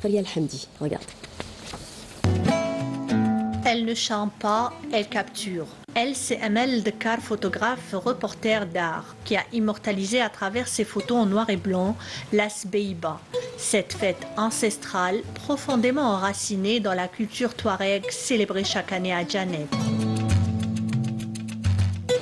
Faria Al-Hamdi, regarde. Elle ne chante pas, elle capture. Elle, c'est Amel Dekar, photographe, reporter d'art, qui a immortalisé à travers ses photos en noir et blanc Las Beiba, cette fête ancestrale profondément enracinée dans la culture touareg célébrée chaque année à Djanet.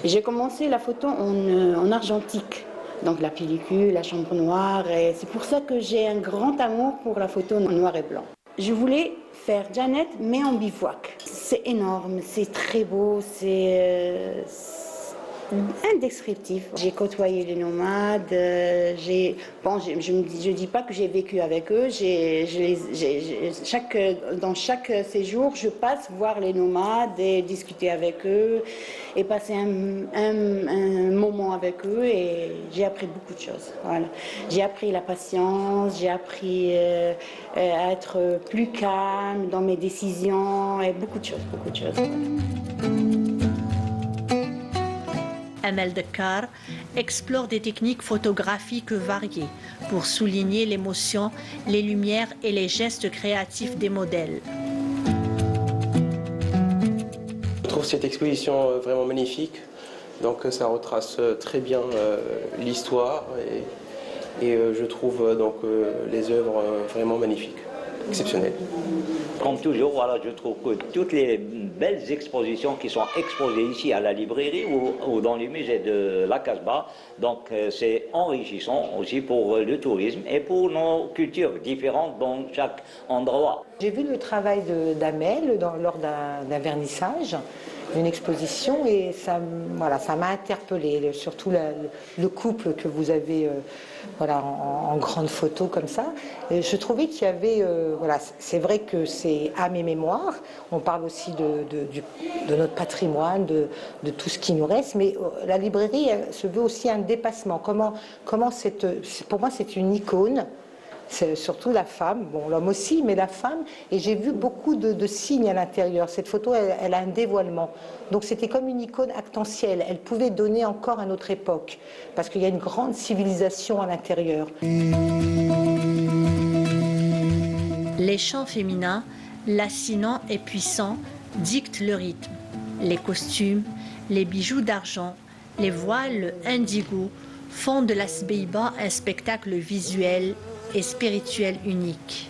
J'ai commencé la photo en argentique, donc la pellicule, la chambre noire, et c'est pour ça que j'ai un grand amour pour la photo en noir et blanc. Je voulais faire Djanet, mais en bivouac. C'est énorme, c'est très beau, c'est indescriptif. J'ai côtoyé les nomades, je dis pas que j'ai vécu avec eux, dans chaque séjour, je passe voir les nomades et discuter avec eux et passer un moment avec eux et j'ai appris beaucoup de choses. Voilà. J'ai appris la patience, j'ai appris à être plus calme dans mes décisions et beaucoup de choses, beaucoup de choses. Amel Dekar explore des techniques photographiques variées pour souligner l'émotion, les lumières et les gestes créatifs des modèles. Je trouve cette exposition vraiment magnifique. Donc ça retrace très bien l'histoire et je trouve donc les œuvres vraiment magnifiques, exceptionnelles. Comme toujours, voilà, je trouve que toutes les belles expositions qui sont exposées ici à la librairie ou dans les musées de la Casbah, donc c'est enrichissant aussi pour le tourisme et pour nos cultures différentes dans chaque endroit. J'ai vu le travail d'Amel lors d'un vernissage, d'une exposition, et ça m'a interpellée, surtout le couple que vous avez en grande photo comme ça. Et je trouvais qu'il y avait, c'est vrai que c'est âme et mémoire, on parle aussi de notre patrimoine, de tout ce qui nous reste, mais la librairie se veut aussi un dépassement. Pour moi c'est une icône. C'est surtout la femme, bon l'homme aussi, mais la femme, et j'ai vu beaucoup de signes à l'intérieur. Cette photo, elle a un dévoilement. Donc c'était comme une icône actentielle, elle pouvait donner encore à notre époque, parce qu'il y a une grande civilisation à l'intérieur. Les chants féminins, lancinants et puissants, dictent le rythme. Les costumes, les bijoux d'argent, les voiles indigo font de Las Beiba un spectacle visuel et spirituel unique.